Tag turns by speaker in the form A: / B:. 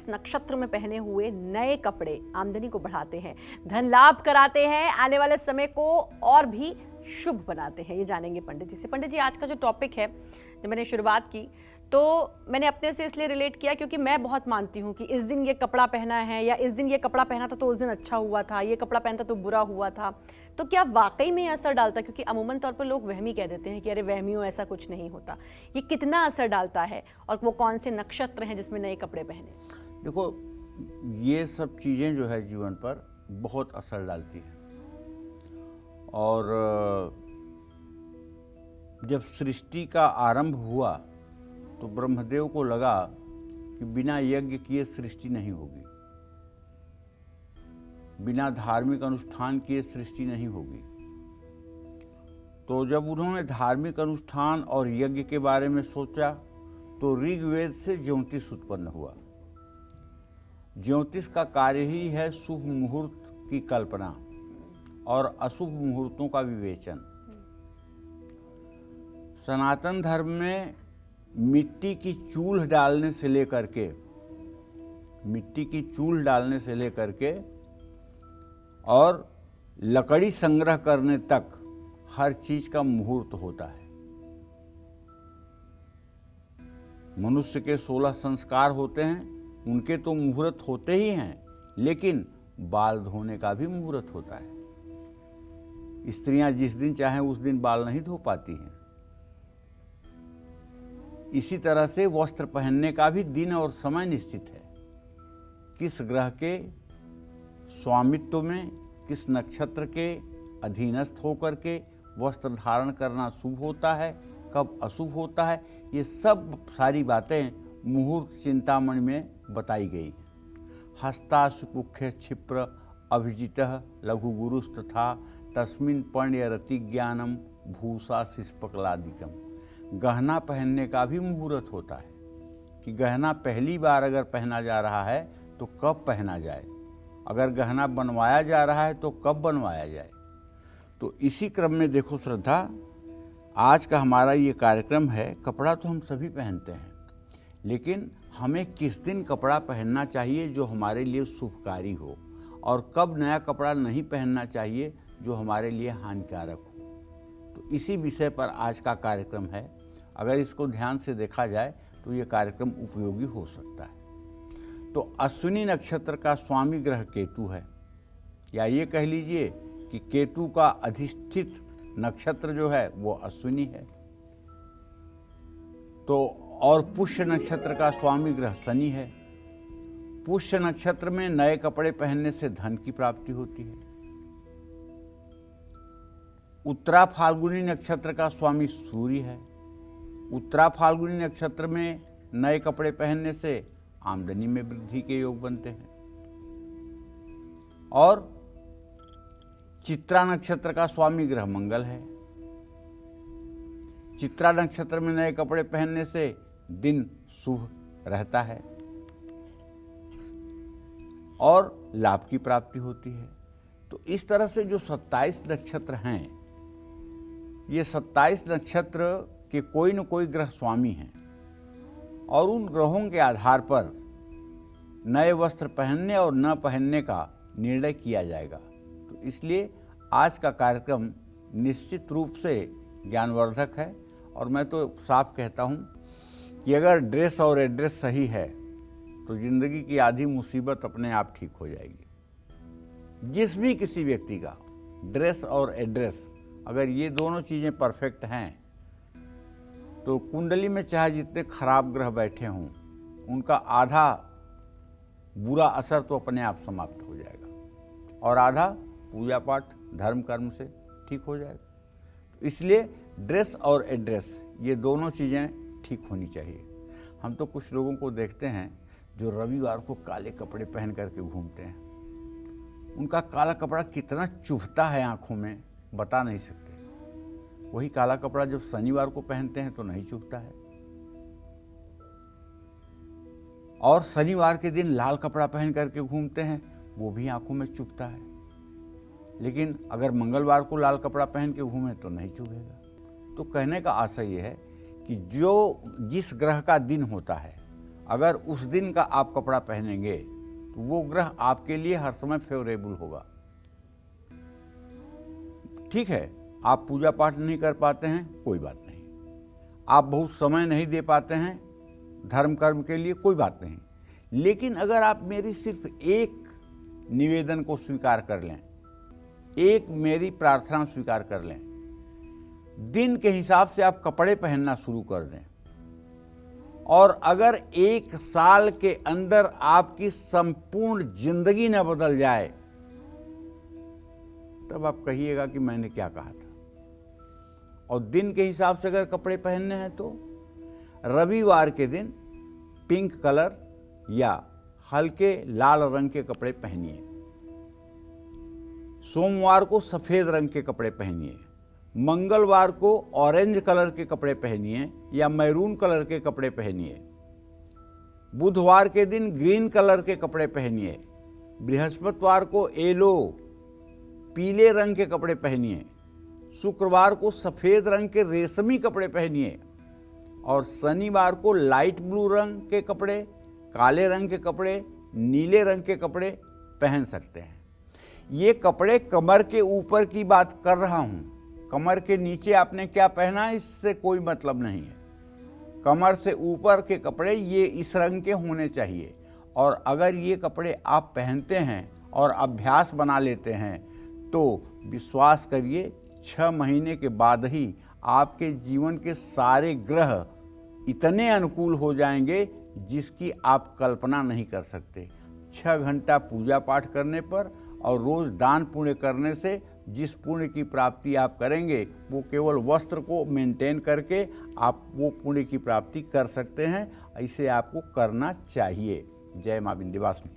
A: 27 नक्षत्र में पहने हुए नए कपड़े आमदनी को बढ़ाते हैं, धन लाभ कराते हैं, आने वाले समय को और भी शुभ बनाते हैं। ये जानेंगे पंडित जी से। पंडित जी, आज का जो टॉपिक है, जब मैंने शुरुआत की तो मैंने अपने से इसलिए रिलेट किया क्योंकि मैं बहुत मानती हूँ कि इस दिन ये कपड़ा पहना है या इस दिन ये कपड़ा पहना था तो उस दिन अच्छा हुआ था, ये कपड़ा पहनता तो बुरा हुआ था। तो क्या वाकई में असर डालता? क्योंकि अमूमन तौर पर लोग वहमी कह देते हैं कि अरे वहमियों, ऐसा कुछ नहीं होता। ये कितना असर डालता है और वो कौन से नक्षत्र हैं जिसमें नए कपड़े पहने?
B: देखो, ये सब चीज़ें जो है जीवन पर बहुत असर डालती हैं। और जब सृष्टि का आरंभ हुआ तो ब्रह्मदेव को लगा कि बिना यज्ञ किए सृष्टि नहीं होगी, बिना धार्मिक अनुष्ठान किए सृष्टि नहीं होगी। तो जब उन्होंने धार्मिक अनुष्ठान और यज्ञ के बारे में सोचा तो ऋग्वेद से ज्योतिष उत्पन्न हुआ। ज्योतिष का कार्य ही है शुभ मुहूर्त की कल्पना और अशुभ मुहूर्तों का विवेचन। सनातन धर्म में मिट्टी की चूल्ह डालने से लेकर के और लकड़ी संग्रह करने तक हर चीज का मुहूर्त होता है। मनुष्य के 16 संस्कार होते हैं, उनके तो मुहूर्त होते ही हैं, लेकिन बाल धोने का भी मुहूर्त होता है। स्त्रियां जिस दिन चाहें उस दिन बाल नहीं धो पाती हैं। इसी तरह से वस्त्र पहनने का भी दिन और समय निश्चित है। किस ग्रह के स्वामित्व में, किस नक्षत्र के अधीनस्थ होकर के वस्त्र धारण करना शुभ होता है, कब अशुभ होता है, ये सब सारी बातें मुहूर्त चिंतामणि में बताई गई हैं। हस्ताशुकुख्य क्षिप्र अभिजितः लघु गुरुस्तथा तस्मिन् पर्ण्यरति ज्ञानम भूषा शिष्पकलादिकम। गहना पहनने का भी मुहूर्त होता है कि गहना पहली बार अगर पहना जा रहा है तो कब पहना जाए, अगर गहना बनवाया जा रहा है तो कब बनवाया जाए। तो इसी क्रम में देखो श्रद्धा, आज का हमारा ये कार्यक्रम है। कपड़ा तो हम सभी पहनते हैं, लेकिन हमें किस दिन कपड़ा पहनना चाहिए जो हमारे लिए शुभकारी हो, और कब नया कपड़ा नहीं पहनना चाहिए जो हमारे लिए हानिकारक हो। तो इसी विषय पर आज का कार्यक्रम है। अगर इसको ध्यान से देखा जाए तो ये कार्यक्रम उपयोगी हो सकता है। तो अश्विनी नक्षत्र का स्वामी ग्रह केतु है, या ये कह लीजिए कि केतु का अधिष्ठित नक्षत्र जो है वो अश्विनी है। तो और पुष्य नक्षत्र का स्वामी ग्रह शनि है। पुष्य नक्षत्र में नए कपड़े पहनने से धन की प्राप्ति होती है। उत्तरा फाल्गुनी नक्षत्र का स्वामी सूर्य है। उत्तरा फाल्गुनी नक्षत्र में नए कपड़े पहनने से आमदनी में वृद्धि के योग बनते हैं। और चित्रा नक्षत्र का स्वामी ग्रह मंगल है। चित्रा नक्षत्र में नए कपड़े पहनने से दिन शुभ रहता है और लाभ की प्राप्ति होती है। तो इस तरह से जो 27 नक्षत्र हैं, ये 27 नक्षत्र के कोई न कोई ग्रह स्वामी हैं, और उन ग्रहों के आधार पर नए वस्त्र पहनने और न पहनने का निर्णय किया जाएगा। तो इसलिए आज का कार्यक्रम निश्चित रूप से ज्ञानवर्धक है। और मैं तो साफ कहता हूँ कि अगर ड्रेस और एड्रेस सही है तो जिंदगी की आधी मुसीबत अपने आप ठीक हो जाएगी। जिस भी किसी व्यक्ति का ड्रेस और एड्रेस, अगर ये दोनों चीज़ें परफेक्ट हैं तो कुंडली में चाहे जितने खराब ग्रह बैठे हों, उनका आधा बुरा असर तो अपने आप समाप्त हो जाएगा और आधा पूजा पाठ धर्म कर्म से ठीक हो जाएगा। इसलिए ड्रेस और एड्रेस, ये दोनों चीज़ें ठीक होनी चाहिए। हम तो कुछ लोगों को देखते हैं जो रविवार को काले कपड़े पहन करके घूमते हैं। उनका काला कपड़ा कितना चुभता है आंखों में, बता नहीं सकते। वही काला कपड़ा जब शनिवार को पहनते हैं तो नहीं चुभता है, और शनिवार के दिन लाल कपड़ा पहन करके घूमते हैं, वो भी आंखों में चुभता है। लेकिन अगर मंगलवार को लाल कपड़ा पहन के घूमें तो नहीं चुभेगा। तो कहने का आशय ये है कि जो जिस ग्रह का दिन होता है अगर उस दिन का आप कपड़ा पहनेंगे तो वो ग्रह आपके लिए हर समय फेवरेबल होगा। ठीक है, आप पूजा पाठ नहीं कर पाते हैं, कोई बात नहीं। आप बहुत समय नहीं दे पाते हैं धर्म कर्म के लिए, कोई बात नहीं। लेकिन अगर आप मेरी सिर्फ एक निवेदन को स्वीकार कर लें, एक मेरी प्रार्थना स्वीकार कर लें, दिन के हिसाब से आप कपड़े पहनना शुरू कर दें, और अगर 1 साल के अंदर आपकी संपूर्ण जिंदगी न बदल जाए, तब आप कहिएगा कि मैंने क्या कहा था। और दिन के हिसाब से अगर कपड़े पहनने हैं तो रविवार के दिन पिंक कलर या हल्के लाल रंग के कपड़े पहनिए, सोमवार को सफेद रंग के कपड़े पहनिए, मंगलवार को ऑरेंज कलर के कपड़े पहनिए या मैरून कलर के कपड़े पहनिए, बुधवार के दिन ग्रीन कलर के कपड़े पहनिए, बृहस्पतिवार को येलो पीले रंग के कपड़े पहनिए, शुक्रवार को सफेद रंग के रेशमी कपड़े पहनिए, और शनिवार को लाइट ब्लू रंग के कपड़े, काले रंग के कपड़े, नीले रंग के कपड़े पहन सकते हैं। ये कपड़े कमर के ऊपर की बात कर रहा हूँ, कमर के नीचे आपने क्या पहना इससे कोई मतलब नहीं है। कमर से ऊपर के कपड़े ये इस रंग के होने चाहिए। और अगर ये कपड़े आप पहनते हैं और अभ्यास बना लेते हैं तो विश्वास करिए 6 महीने के बाद ही आपके जीवन के सारे ग्रह इतने अनुकूल हो जाएंगे जिसकी आप कल्पना नहीं कर सकते। 6 घंटा पूजा पाठ करने पर और रोज दान पुण्य करने से जिस पुण्य की प्राप्ति आप करेंगे वो केवल वस्त्र को मेंटेन करके आप वो पुण्य की प्राप्ति कर सकते हैं। ऐसे आपको करना चाहिए। जय मां विंध्यवासिनी।